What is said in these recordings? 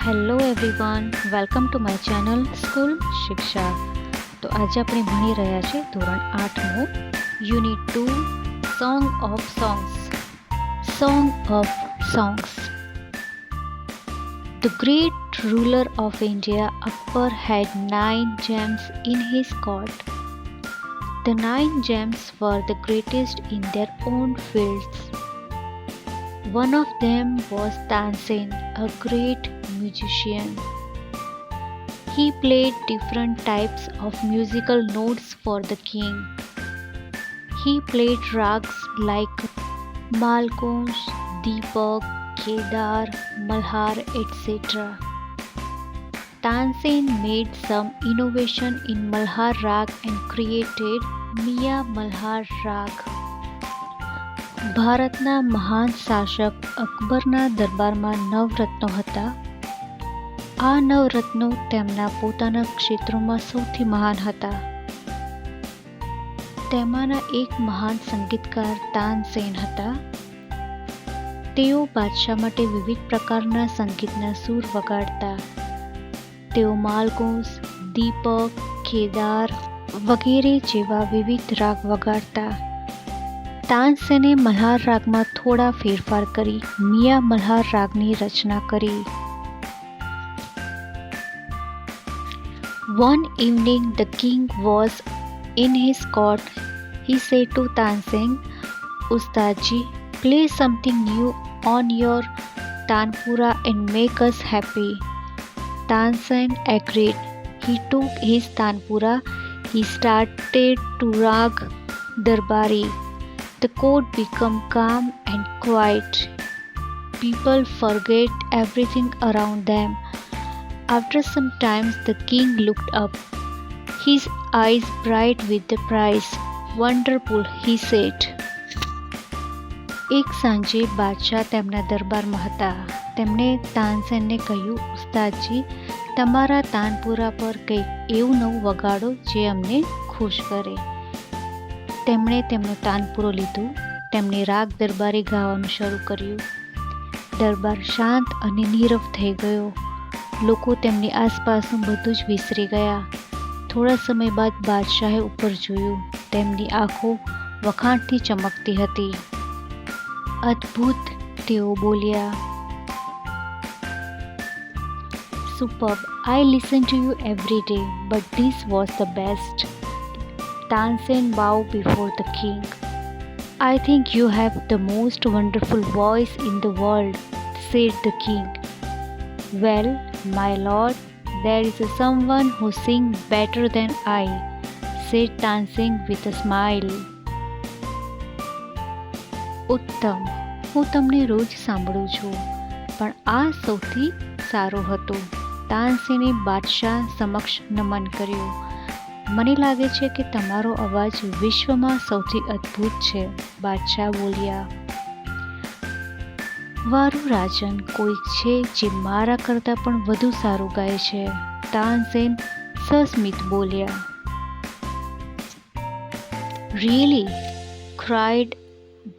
Hello everyone, welcome to my channel school Shiksha. તો આજે આપણે ભણી રહ્યા છીએ ધોરણ 8નું unit 2 song of songs. The great ruler of India, Akbar, had 9 gems in his court. The 9 gems were the greatest in their own fields. One of them was Tansen, a great musician. He played different types of musical notes for the king. He played rags like Malkunj, Deepak, Kedar, Malhar, etc. Tansen made some innovation in Malhar rag and created Miya Malhar rag. ભારતના મહાન શાસક અકબરના દરબારમાં 9 રત્નો હતા. આ 9 રત્નો તેમના પોતાના ક્ષેત્રોમાં સૌથી મહાન હતા. તેમાંના એક મહાન સંગીતકાર તાનસેન હતા. તેઓ બાદશાહ માટે વિવિધ પ્રકારના સંગીતના સૂર વગાડતા. તેઓ માલકુંસ, દીપક, કેદાર વગેરે જેવા વિવિધ રાગ વગાડતા. તાનસેને મલ્હાર રાગમાં થોડા ફેરફાર કરી મિયા મલ્હાર રાગની રચના કરી. One evening the king was in his court. He said to Tansen, Ustadji, play something new on your tanpura and make us happy. Tansen agreed. He took his tanpura. He started to rag Darbari. The court became calm and quiet. People forget everything around them. After some time, the king looked up. His eyes bright with the prize. Wonderful, he said. એક સાંજે બાદશાહ તેમના દરબારમાં હતા. તેમણે તાનસેનને કહ્યું, ઉસ્તાદજી, તમારા તાનપુરા પર કંઈક એવું નવું વગાડો જે અમને ખુશ કરે. તેમણે તેમનો તાનપુરો લીધો. તેમણે રાગ દરબારી ગાવાનું શરૂ કર્યું. દરબાર શાંત અને નીરવ થઈ ગયો. લોકો તેમની આસપાસનું બધું જ વિસરી ગયા. થોડા સમય બાદ બાદશાહે ઉપર જોયું. તેમની આંખો વખાણથી ચમકતી હતી. અદ્ભુત, તેઓ બોલ્યા. Superb, I listen to you every day, but this was the best. Tansen bowed before the king. I think you have the most wonderful voice in the world, said the king. Well, my lord, there is someone who sings better than I, said Tansen with a smile. ઉત્તમ, હું તમને રોજ સાંભળું છું, પણ આ સૌથી સારો હતો. તાનસેને બાદશાહ સમક્ષ નમન કર્યું. મને લાગે છે કે તમારો અવાજ વિશ્વમાં સૌથી અદ્ભુત છે, બાદશાહ બોલ્યા. વારું રાજન, કોઈક છે જે મારા કરતાં પણ વધુ સારું ગાય છે, તાનસેન સસ્મિત બોલ્યા. Really? cried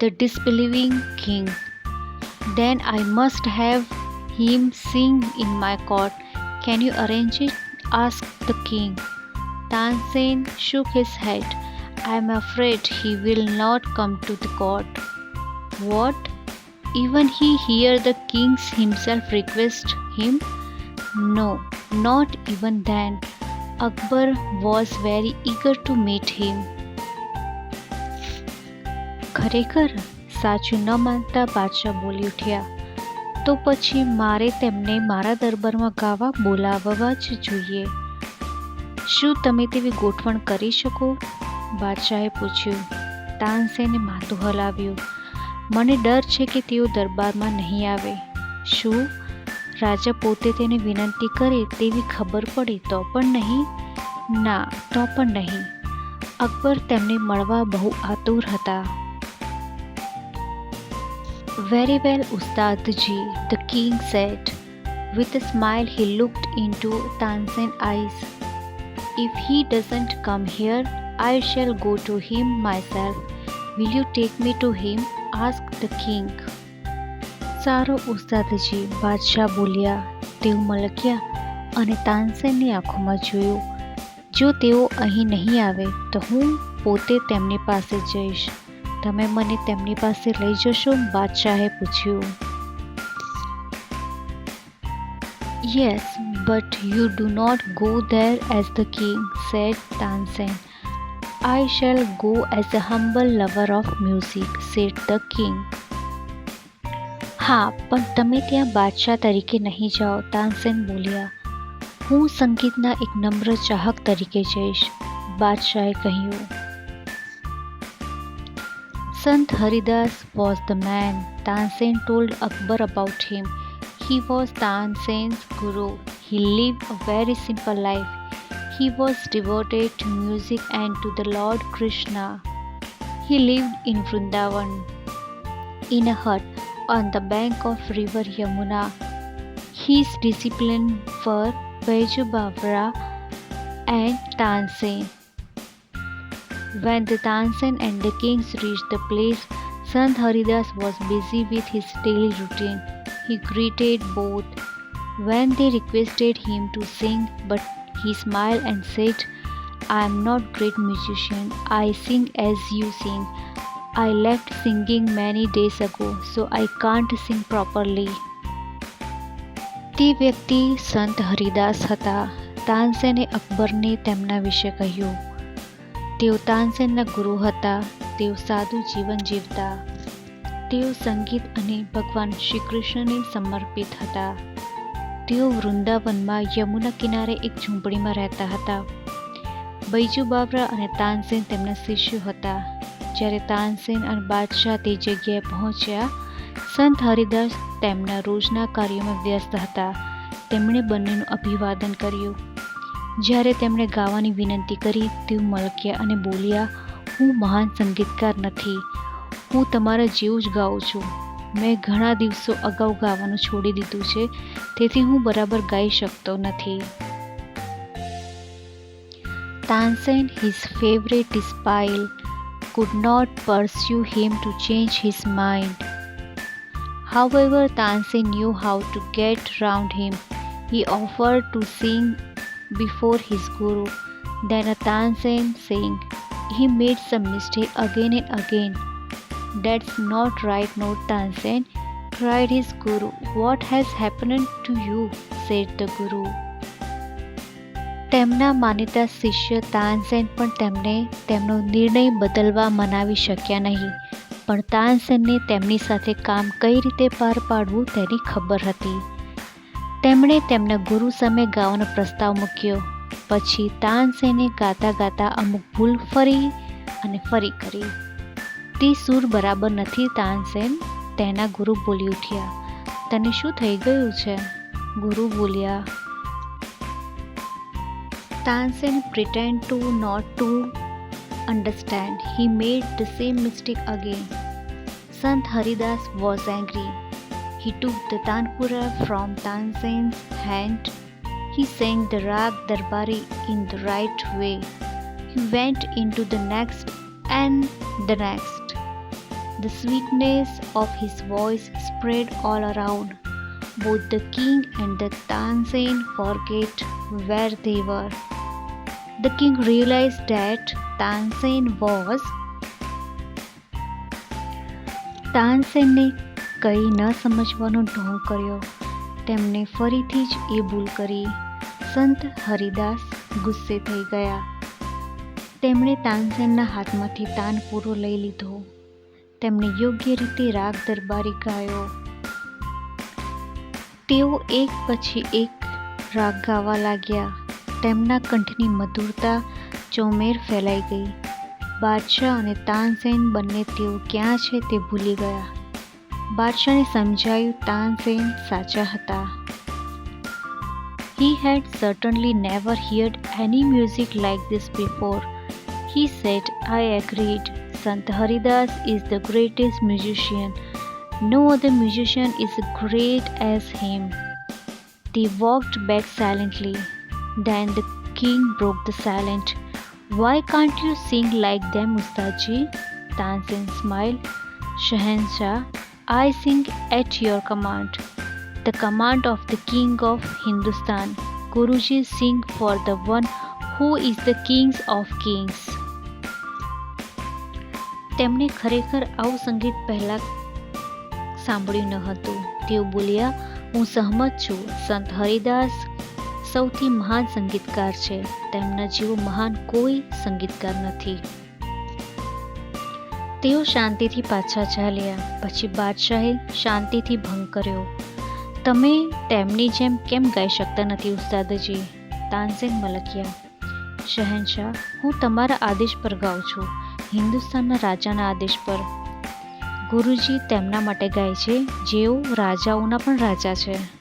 the disbelieving king. Then I must have him sing in my court. Can you arrange it? asked the king. Tansen shook his head. I am afraid he will not come to the court. What? Even he hear the king himself request him? No, not even then. Akbar was very eager to meet him. ખરેખર? સાચું ન માનતા બાદશાહ બોલી ઉઠ્યા. તો પછી મારે તેમને મારા દરબારમાં ગાવા બોલાવવા જ જોઈએ. શું તમે તેવી ગોઠવણ કરી શકો? બાદશાહે પૂછ્યું. તાનસેને માથું હલાવ્યું. મને ડર છે કે તેઓ દરબારમાં નહીં આવે. શું? રાજા પોતે તેને વિનંતી કરે તેવી ખબર પડે તો પણ નહીં? ના, તો પણ નહીં. અકબર તેમને મળવા બહુ આતુર હતા. Very well, Ustadji, the king said. With a smile, he looked into Tansen's eyes. If he doesn't come here, I shall go to him myself. Will you take me to him? asked the king. સારો ઉસ્તાદજી, બાદશાહ બોલ્યા. તેઓ મલક્યા અને તાનસેનની આંખોમાં જોયું. જો તેઓ અહીં નહીં આવે તો હું પોતે તેમની પાસે જઈશ. તમે મને તેમની પાસે લઈ જશો? બાદશાહે પૂછ્યું. Yes, but you do not go there as the king, said Tansen. I shall go as a humble lover of music, said the king. હા, પણ તમે ત્યાં બાદશાહ તરીકે નહીં જાઓ, તાનસેન બોલ્યા. હું સંગીતના એક નમ્ર ચાહક તરીકે જઈશ, બાદશાહે કહ્યું. Sant Haridas was the man. Tansen told Akbar about him. He was Tansen's guru. He lived a very simple life. He was devoted to music and to the Lord Krishna. He lived in Vrindavan, in a hut on the bank of river Yamuna. His disciples were Baiju Bavra and Tansen. When the Tansen and the kings reached the place, Sant Haridas was busy with his daily routine. He greeted both. When they requested him to sing, but he smiled and said, I am not great musician. I sing as you sing. I left singing many days ago, so I can't sing properly. તે વ્યક્તિ સંત હરિદાસ હતા. તાનસેને અકબરને તેમના વિશે કહ્યું. તેઓ તાનસેનના ગુરુ હતા. તેઓ સાદું જીવન જીવતા. તેઓ સંગીત અને ભગવાન શ્રી કૃષ્ણને સમર્પિત હતા. તેઓ વૃંદાવનમાં યમુના કિનારે એક ઝૂંપડીમાં રહેતા હતા. બૈજુ બાવરા અને તાનસેન તેમના શિષ્યો હતા. જ્યારે તાનસેન અને બાદશાહ તે જગ્યાએ પહોંચ્યા, સંત હરિદાસ તેમના રોજના કાર્યોમાં વ્યસ્ત હતા. તેમણે બંનેનું અભિવાદન કર્યું. જ્યારે તેમણે ગાવાની વિનંતી કરી, તેઓ મલક્યા અને બોલ્યા, હું મહાન સંગીતકાર નથી. હું તમારા જેવું જ ગાઉં છું. મેં ઘણા દિવસો અગાઉ ગાવાનું છોડી દીધું છે, તેથી હું બરાબર ગાઈ શકતો નથી. Tansen, his favorite disciple, could not pursue him to change his mind. However, Tansen knew how to get round him. He offered to sing before his guru. Then Tansen sang. He made some mistake again and again. That's not right, note Tansen, cried his guru. What has happened to you? said the guru. તેમના માનીતા શિષ્ય તાનસેન પણ તેમને તેમનો નિર્ણય બદલવા મનાવી શક્યા નહીં. પણ તાનસેનને તેમની સાથે કામ કઈ રીતે પાર પાડવું તેની ખબર હતી. તેમણે તેમના ગુરુ સામે ગાવાનો પ્રસ્તાવ મૂક્યો. પછી તાનસેને ગાતા ગાતા અમુક ભૂલ ફરી અને ફરી કરી. તે સૂર બરાબર નથી તાનસેન, તેના ગુરુ બોલી ઉઠ્યા. તને શું થઈ ગયું છે? ગુરુ બોલ્યા. Tansen pretended to not to understand. He made the same mistake again. Sant Haridas was angry. He took the tanpura from Tansen's hand. He sang the rag darbari in the right way. He went into the next and the next. The sweetness of his voice spread all around. Both the king and the Tansen forget where they were. The king realized that તાનસેનને કંઈ ન સમજવાનો ઢોંગ કર્યો. તેમણે ફરીથી જ એ ભૂલ કરી. સંત હરિદાસ ગુસ્સે થઈ ગયા. તેમણે તાનસેનના હાથમાંથી તાનપૂરો લઈ લીધો. તેમણે યોગ્ય રીતે રાગ દરબારી ગાયો. તેઓ એક પછી એક રાગ ગાવા લાગ્યા. તેમના કંઠની મધુરતા ચોમેર ફેલાઈ ગઈ. બાદશાહ અને તાનસેન બંને તેઓ ક્યાં છે તે ભૂલી ગયા. બાદશાહને સમજાયું તાનસેન સાચા હતા. He had certainly never heard any music like this before. He said, I agreed. Sant Haridas is the greatest musician. No other musician is great as him. They walked back silently. Then the king broke the silence. Why can't you sing like them, Ustadji? Tansen smiled. Shahanshah, I sing at your command. The command of the king of Hindustan. Guruji sing for the one who is the king of kings. તેમણે ખરેખર આવું સંગીત પહેલાં સાંભળ્યું ન હતું. તેઓ બોલ્યા, હું સહમત છું. સંત હરિદાસ સૌથી મહાન સંગીતકાર છે. તેમના જેવો મહાન કોઈ સંગીતકાર નથી. તેઓ શાંતિથી પાછા ચાલ્યા. પછી બાદશાહે શાંતિથી ભંગ કર્યો. તમે તેમની જેમ કેમ ગાઈ શકતા નથી ઉસ્તાદજી? તાનસેન મલકિયા, શહેનશાહ, હું તમારા આદેશ પર ગાઉં છું, હિન્દુસ્તાનના રાજાના આદેશ પર. ગુરુજી તેમના માટે ગાય છે જેઓ રાજાઓના પણ રાજા છે.